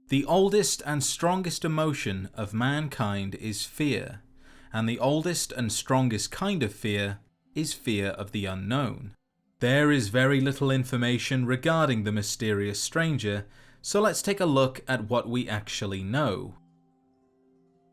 The oldest and strongest emotion of mankind is fear, and the oldest and strongest kind of fear is fear of the unknown. There is very little information regarding the mysterious stranger, so let's take a look at what we actually know.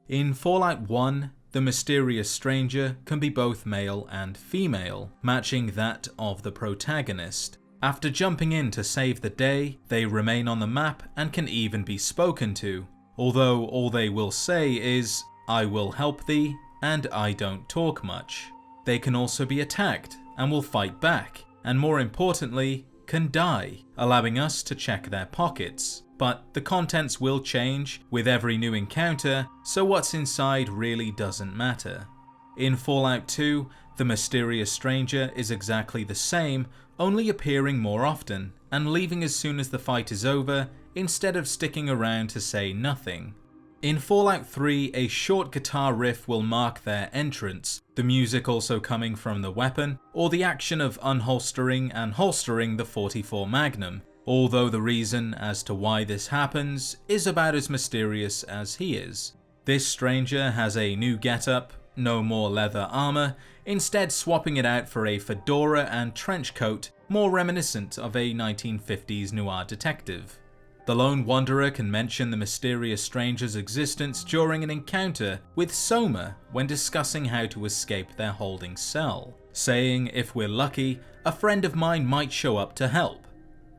In Fallout 1, the mysterious stranger can be both male and female, matching that of the protagonist. After jumping in to save the day, they remain on the map and can even be spoken to, although all they will say is, "I will help thee," and "I don't talk much." They can also be attacked and will fight back, and more importantly, can die, allowing us to check their pockets. But the contents will change with every new encounter, so what's inside really doesn't matter. In Fallout 2, the mysterious stranger is exactly the same, only appearing more often, and leaving as soon as the fight is over, instead of sticking around to say nothing. In Fallout 3, a short guitar riff will mark their entrance, the music also coming from the weapon, or the action of unholstering and holstering the 44 Magnum, although the reason as to why this happens is about as mysterious as he is. This stranger has a new getup, no more leather armor, instead swapping it out for a fedora and trench coat, more reminiscent of a 1950s noir detective. The lone wanderer can mention the mysterious stranger's existence during an encounter with Soma when discussing how to escape their holding cell, saying if we're lucky, a friend of mine might show up to help.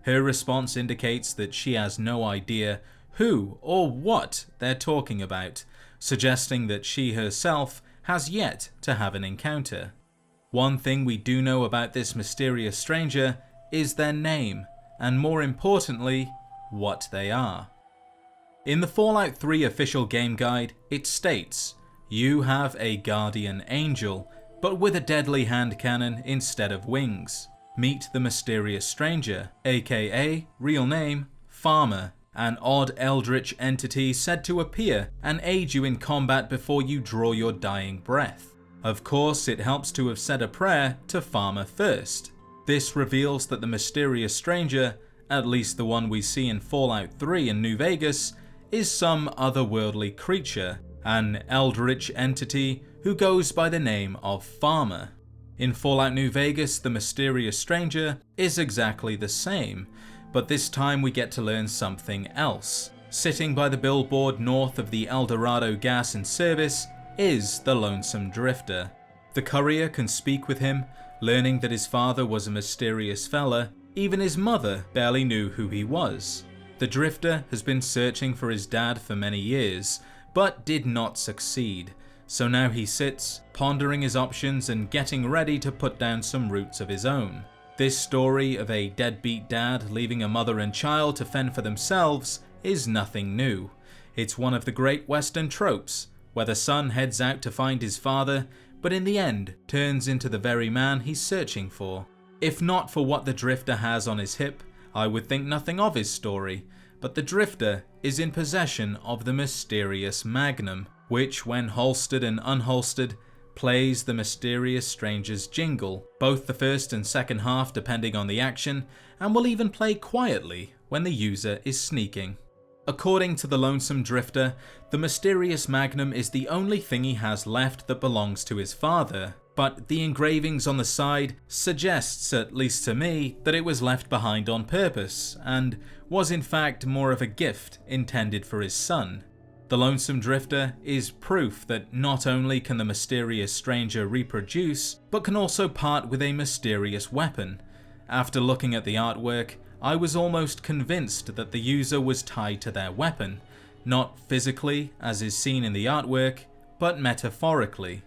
Her response indicates that she has no idea who or what they're talking about, suggesting that she herself has yet to have an encounter. One thing we do know about this mysterious stranger is their name, and more importantly, what they are. In the Fallout 3 official game guide, it states, "You have a guardian angel, but with a deadly hand cannon instead of wings. Meet the mysterious stranger, aka, real name, Farmer, an odd eldritch entity said to appear and aid you in combat before you draw your dying breath." Of course, it helps to have said a prayer to Farmer first. This reveals that the mysterious stranger, at least the one we see in Fallout 3 in New Vegas, is some otherworldly creature, an eldritch entity who goes by the name of Farmer. In Fallout New Vegas, the mysterious stranger is exactly the same, but this time we get to learn something else. Sitting by the billboard north of the El Dorado gas and service is the Lonesome Drifter. The courier can speak with him, learning that his father was a mysterious fella. Even his mother barely knew who he was. The Drifter has been searching for his dad for many years, but did not succeed, so now he sits, pondering his options and getting ready to put down some roots of his own. This story of a deadbeat dad leaving a mother and child to fend for themselves is nothing new. It's one of the great Western tropes, where the son heads out to find his father, but in the end turns into the very man he's searching for. If not for what the Drifter has on his hip, I would think nothing of his story, but the Drifter is in possession of the mysterious Magnum, which when holstered and unholstered, plays the mysterious stranger's jingle, both the first and second half depending on the action, and will even play quietly when the user is sneaking. According to the Lonesome Drifter, the mysterious Magnum is the only thing he has left that belongs to his father, but the engravings on the side suggests, at least to me, that it was left behind on purpose, and was in fact more of a gift intended for his son. The Lonesome Drifter is proof that not only can the mysterious stranger reproduce, but can also part with a mysterious weapon. After looking at the artwork, I was almost convinced that the user was tied to their weapon, not physically as is seen in the artwork, but metaphorically.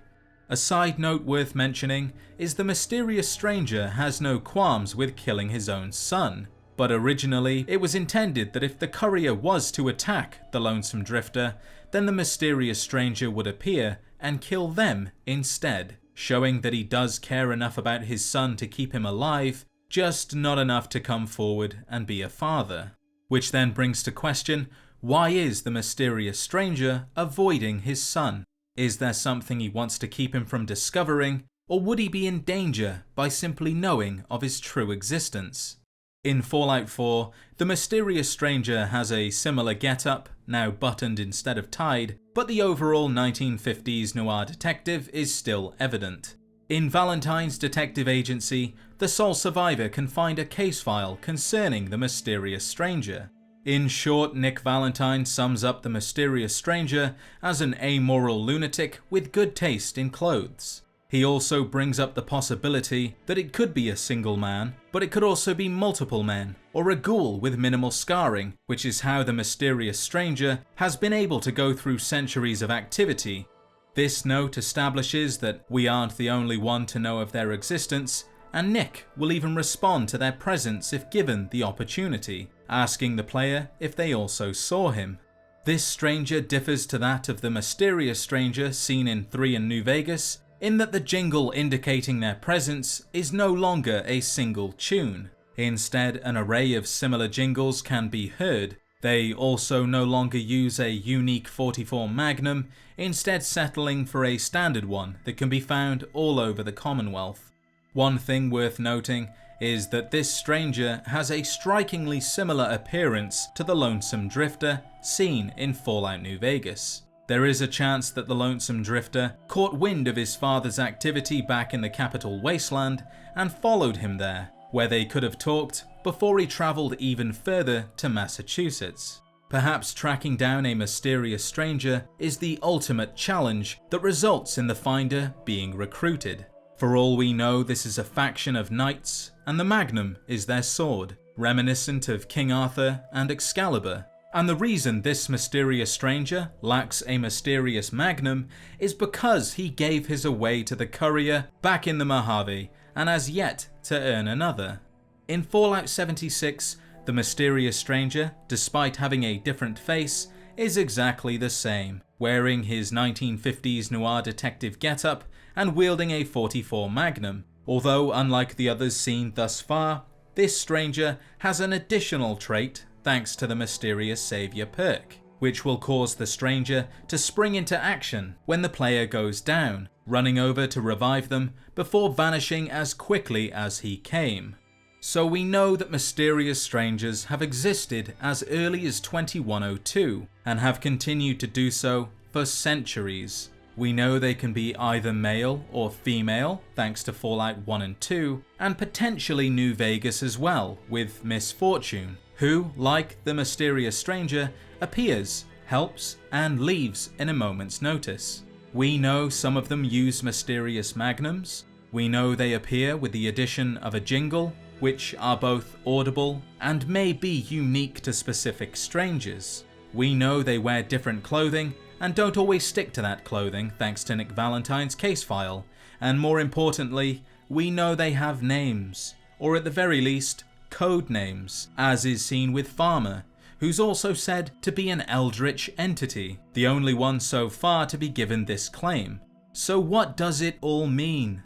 A side note worth mentioning is the mysterious stranger has no qualms with killing his own son, but originally it was intended that if the courier was to attack the Lonesome Drifter, then the mysterious stranger would appear and kill them instead, showing that he does care enough about his son to keep him alive, just not enough to come forward and be a father. Which then brings to question, why is the mysterious stranger avoiding his son? Is there something he wants to keep him from discovering, or would he be in danger by simply knowing of his true existence? In Fallout 4, the Mysterious Stranger has a similar getup, now buttoned instead of tied, but the overall 1950s noir detective is still evident. In Valentine's detective agency, the sole survivor can find a case file concerning the Mysterious Stranger. In short, Nick Valentine sums up the Mysterious Stranger as an amoral lunatic with good taste in clothes. He also brings up the possibility that it could be a single man, but it could also be multiple men, or a ghoul with minimal scarring, which is how the Mysterious Stranger has been able to go through centuries of activity. This note establishes that we aren't the only one to know of their existence, and Nick will even respond to their presence if given the opportunity, asking the player if they also saw him. This stranger differs to that of the Mysterious Stranger seen in 3 and New Vegas, in that the jingle indicating their presence is no longer a single tune. Instead, an array of similar jingles can be heard. They also no longer use a unique 44 Magnum, instead settling for a standard one that can be found all over the Commonwealth. One thing worth noting is that this stranger has a strikingly similar appearance to the Lonesome Drifter seen in Fallout New Vegas. There is a chance that the Lonesome Drifter caught wind of his father's activity back in the Capital Wasteland and followed him there, where they could have talked before he travelled even further to Massachusetts. Perhaps tracking down a mysterious stranger is the ultimate challenge that results in the finder being recruited. For all we know, this is a faction of knights, and the Magnum is their sword, reminiscent of King Arthur and Excalibur. And the reason this mysterious stranger lacks a mysterious Magnum is because he gave his away to the courier back in the Mojave and has yet to earn another. In Fallout 76, the mysterious stranger, despite having a different face, is exactly the same, wearing his 1950s noir detective getup and wielding a 44 Magnum. Although unlike the others seen thus far, this stranger has an additional trait thanks to the Mysterious Savior perk, which will cause the stranger to spring into action when the player goes down, running over to revive them before vanishing as quickly as he came. So we know that mysterious strangers have existed as early as 2102 and have continued to do so for centuries. We know they can be either male or female thanks to Fallout 1 and 2, and potentially New Vegas as well with Miss Fortune, who, like the mysterious stranger, appears, helps, and leaves in a moment's notice. We know some of them use mysterious magnums. We know they appear with the addition of a jingle, which are both audible and may be unique to specific strangers. We know they wear different clothing and don't always stick to that clothing thanks to Nick Valentine's case file, and more importantly, we know they have names, or at the very least, code names, as is seen with Farmer, who's also said to be an eldritch entity, the only one so far to be given this claim. So what does it all mean?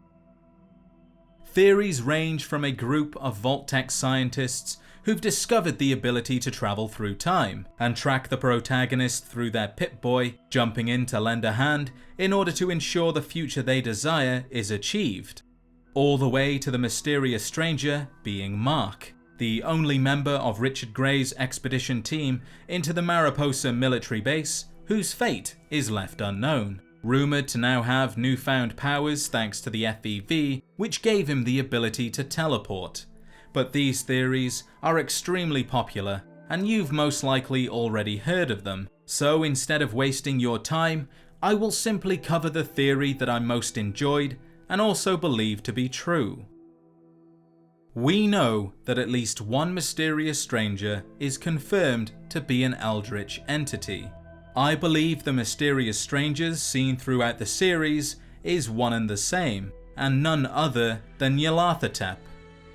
Theories range from a group of Vault-Tec scientists who've discovered the ability to travel through time and track the protagonist through their Pip-Boy, jumping in to lend a hand in order to ensure the future they desire is achieved, all the way to the mysterious stranger being Mark, the only member of Richard Gray's expedition team into the Mariposa military base, whose fate is left unknown. Rumoured to now have newfound powers thanks to the FEV, which gave him the ability to teleport. But these theories are extremely popular, and you've most likely already heard of them, so instead of wasting your time, I will simply cover the theory that I most enjoyed and also believe to be true. We know that at least one mysterious stranger is confirmed to be an eldritch entity. I believe the mysterious strangers seen throughout the series is one and the same, and none other than Nyarlathotep.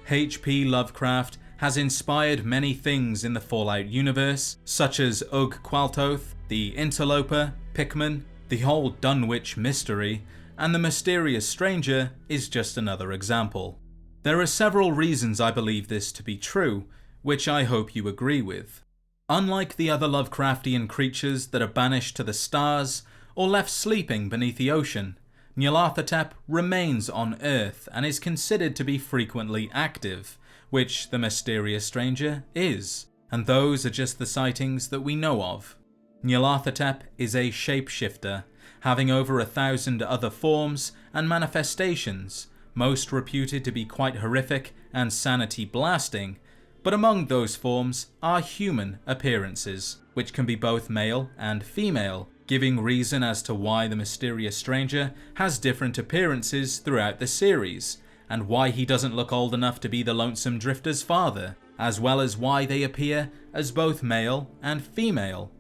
H.P. Lovecraft has inspired many things in the Fallout universe, such as Ugg Qualtoth, the Interloper, Pickman, the whole Dunwich mystery, and the mysterious stranger is just another example. There are several reasons I believe this to be true, which I hope you agree with. Unlike the other Lovecraftian creatures that are banished to the stars or left sleeping beneath the ocean, Nyarlathotep remains on Earth and is considered to be frequently active, which the Mysterious Stranger is, and those are just the sightings that we know of. Nyarlathotep is a shapeshifter, having over 1,000 other forms and manifestations, most reputed to be quite horrific and sanity blasting, but among those forms are human appearances, which can be both male and female, giving reason as to why the Mysterious Stranger has different appearances throughout the series, and why he doesn't look old enough to be the Lonesome Drifter's father, as well as why they appear as both male and female.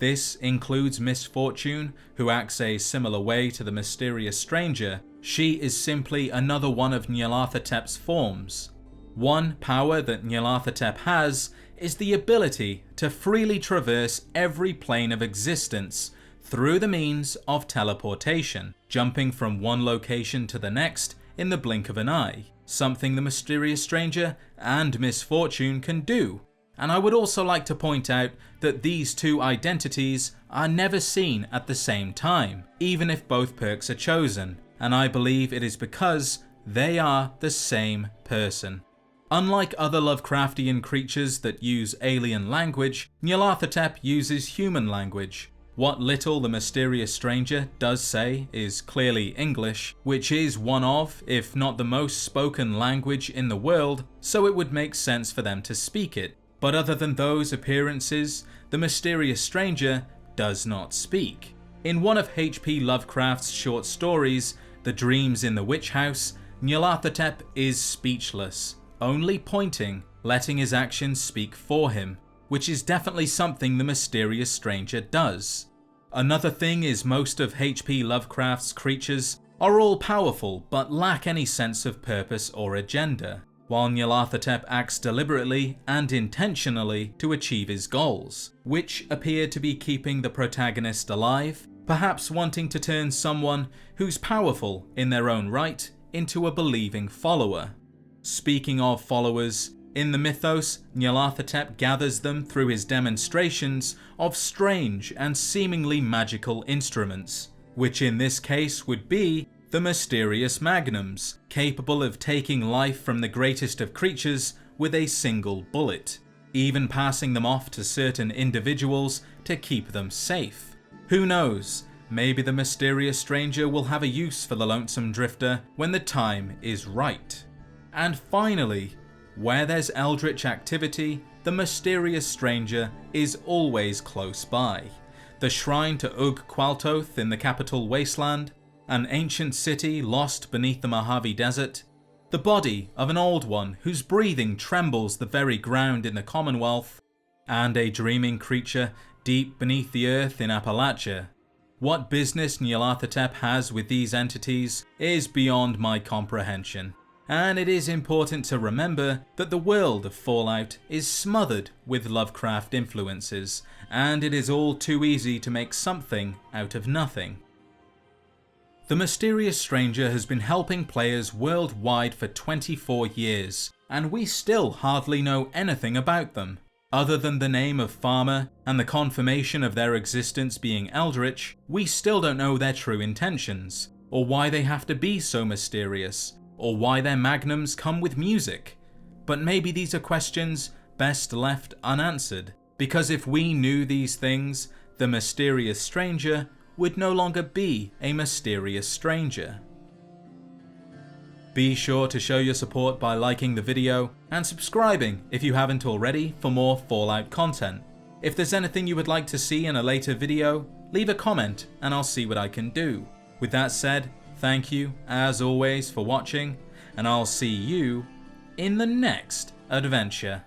This includes Miss Fortune, who acts a similar way to the Mysterious Stranger. She is simply another one of Nyarlathotep's forms. One power that Nyarlathotep has is the ability to freely traverse every plane of existence through the means of teleportation, jumping from one location to the next in the blink of an eye, something the Mysterious Stranger and Miss Fortune can do. And I would also like to point out that these two identities are never seen at the same time, even if both perks are chosen, and I believe it is because they are the same person. Unlike other Lovecraftian creatures that use alien language, Nyarlathotep uses human language. What little the Mysterious Stranger does say is clearly English, which is one of, if not the most spoken language in the world, so it would make sense for them to speak it. But other than those appearances, the Mysterious Stranger does not speak. In one of H.P. Lovecraft's short stories, The Dreams in the Witch House, Nyarlathotep is speechless, only pointing, letting his actions speak for him, which is definitely something the Mysterious Stranger does. Another thing is most of H.P. Lovecraft's creatures are all powerful but lack any sense of purpose or agenda, while Nyarlathotep acts deliberately and intentionally to achieve his goals, which appear to be keeping the protagonist alive, perhaps wanting to turn someone who's powerful in their own right into a believing follower. Speaking of followers, in the mythos, Nyarlathotep gathers them through his demonstrations of strange and seemingly magical instruments, which in this case would be the mysterious magnums, capable of taking life from the greatest of creatures with a single bullet, even passing them off to certain individuals to keep them safe. Who knows, maybe the Mysterious Stranger will have a use for the Lonesome Drifter when the time is right. And finally, where there's eldritch activity, the Mysterious Stranger is always close by. The shrine to Ugg-Qualtoth in the capital wasteland, an ancient city lost beneath the Mojave Desert, the body of an old one whose breathing trembles the very ground in the Commonwealth, and a dreaming creature deep beneath the earth in Appalachia. What business Nyarlathotep has with these entities is beyond my comprehension, and it is important to remember that the world of Fallout is smothered with Lovecraft influences, and it is all too easy to make something out of nothing. The Mysterious Stranger has been helping players worldwide for 24 years, and we still hardly know anything about them. Other than the name of Farmer and the confirmation of their existence being eldritch, we still don't know their true intentions, or why they have to be so mysterious, or why their magnums come with music. But maybe these are questions best left unanswered, because if we knew these things, the Mysterious Stranger would no longer be a mysterious stranger. Be sure to show your support by liking the video and subscribing if you haven't already for more Fallout content. If there's anything you would like to see in a later video, leave a comment and I'll see what I can do. With that said, thank you as always for watching, and I'll see you in the next adventure.